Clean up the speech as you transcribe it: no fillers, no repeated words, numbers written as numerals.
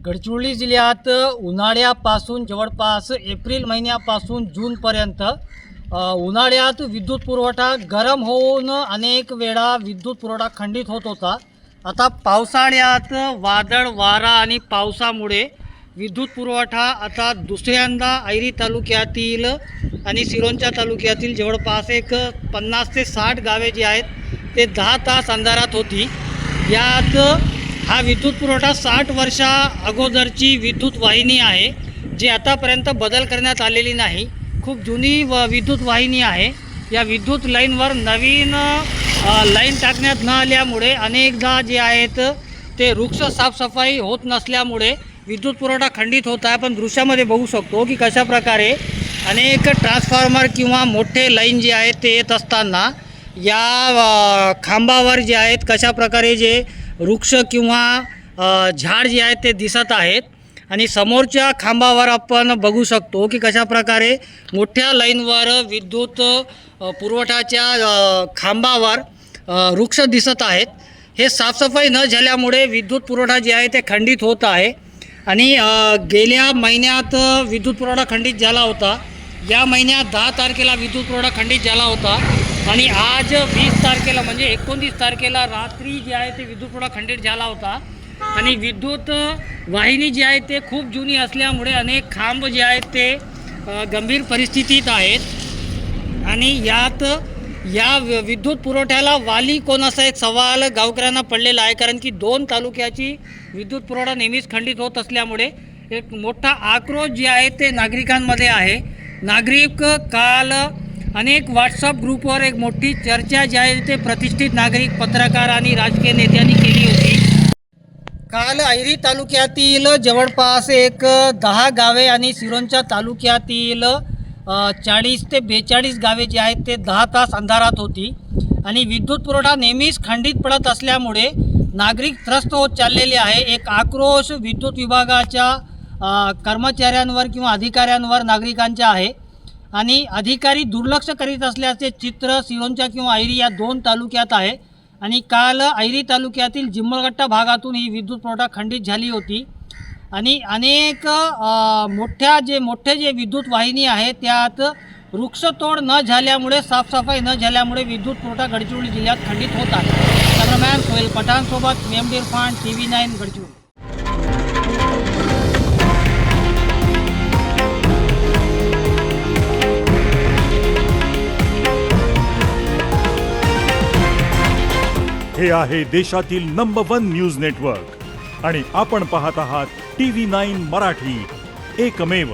गडचिरोली जिल्ह्यात उन्हाळ्यापासून जवळपास एप्रिल महिन्यापासून जूनपर्यंत उन्हाळ्यात विद्युत पुरवठा गरम होऊन अनेक वेळा विद्युत पुरवठा खंडित होत होता। आता पावसाळ्यात वादळ वारा आणि पावसामुळे विद्युत पुरवठा आता दुसऱ्यांदा ऐरी तालुक्यातील आणि सिरोंचा तालुक्यातील जवळपास एक 50 ते 60 गावे जी आहेत ते 10 तास अंधारात होती। यात हा विद्युत पुरवठा 60 वर्षा अगोदरची विद्युत वाहिनी आहे, जी आतापर्यंत बदल करण्यात आलेली नाही। खूप जुनी विद्युत वाहिनी आहे। या विद्युत लाईनवर नवीन लाईन टाकण्यात न आल्यामुळे अनेकदा जे आहेत ते वृक्ष साफसफाई होत नसल्यामुळे विद्युत पुरवठा खंडित होत आहे। आपण दृश्यामध्ये बघू शकतो की कशा प्रकारे अनेक ट्रान्सफॉर्मर किंवा मोठे लाईन जे आहेत ते येत असताना या खांबावर जे आहेत कशा प्रकारे जे वृक्ष किंवा झाड जे आहेत ते दिसत आहेत आणि समोरच्या खांबावर आपण बघू शकतो की कशा प्रकारे मोठ्या लाईनवर विद्युत पुरवठ्याच्या खांबावर वृक्ष दिसत आहेत। हे साफसफाई न झाल्यामुळे विद्युत पुरवठा जे आहे ते खंडित होत आहे आणि गेल्या महिन्यात विद्युत पुरवठा खंडित झाला होता। या महिन्यात 10 तारखेला विद्युत पुरवठा खंडित झाला होता आणि आज 20 तारखेला म्हणजे 29 तारखेला रात्री जे आहे ते विद्युत पुरवठा खंडित झाला होता। आणि विद्युत वाहिनी जी आहे ते खूप जुनी असल्यामुळे अनेक खांब जे आहेत ते गंभीर परिस्थितीत आहेत आणि यात या विद्युत पुरवठ्याला वाली कोण असा एक सवाल गावकऱ्यांना पडलेला आहे, कारण की 2 तालुक्याची विद्युत पुरवठा नेहमीच खंडित होत असल्यामुळे एक मोठा आक्रोश जे आहे ते नागरिकांमध्ये आहे। नागरिक काल अनेक व्हॉट्सअप ग्रुपवर एक मोठी चर्चा जी आहे ते प्रतिष्ठित नागरिक पत्रकार आणि राजकीय नेत्यांनी केली होती। काल ऐरी तालुक्यातील जवळपास एक 10 गावे आणि सिरोंचा तालुक्यातील 40 ते 42 गावे जी आहेत ते 10 तास अंधारात होती आणि विद्युत पुरवठा नेहमीच खंडित पडत असल्यामुळे नागरिक त्रस्त होत चाललेले आहे। एक आक्रोश विद्युत विभागाच्या कर्मचाऱ्यांवर किंवा अधिकाऱ्यांवर नागरिकांच्या आहे आणि अधिकारी दुर्लक्ष करीत असल्याचे चित्र सिरोंचा किंवा ऐरी या 2 तालुक्यात आहे। आणि काल ऐरी तालुक्यातील जिम्मळगट्टा भागातून ही विद्युत पुरवठा खंडित झाली होती आणि अनेक मोठे जे विद्युत वाहिनी आहे त्यात वृक्षतोड न झाल्यामुळे साफसफाई न झाल्यामुळे विद्युत पुरवठा गडचिरोली जिल्ह्यात खंडित होत आहे। कॅमेरामॅन सोहेल पठाणसोबत मेमड इरफान TV9 गडचिरोली। हे आहे देशातील नंबर 1 न्यूज नेटवर्क आणि आपण पाहत आहात TV9 मराठी, एकमेव।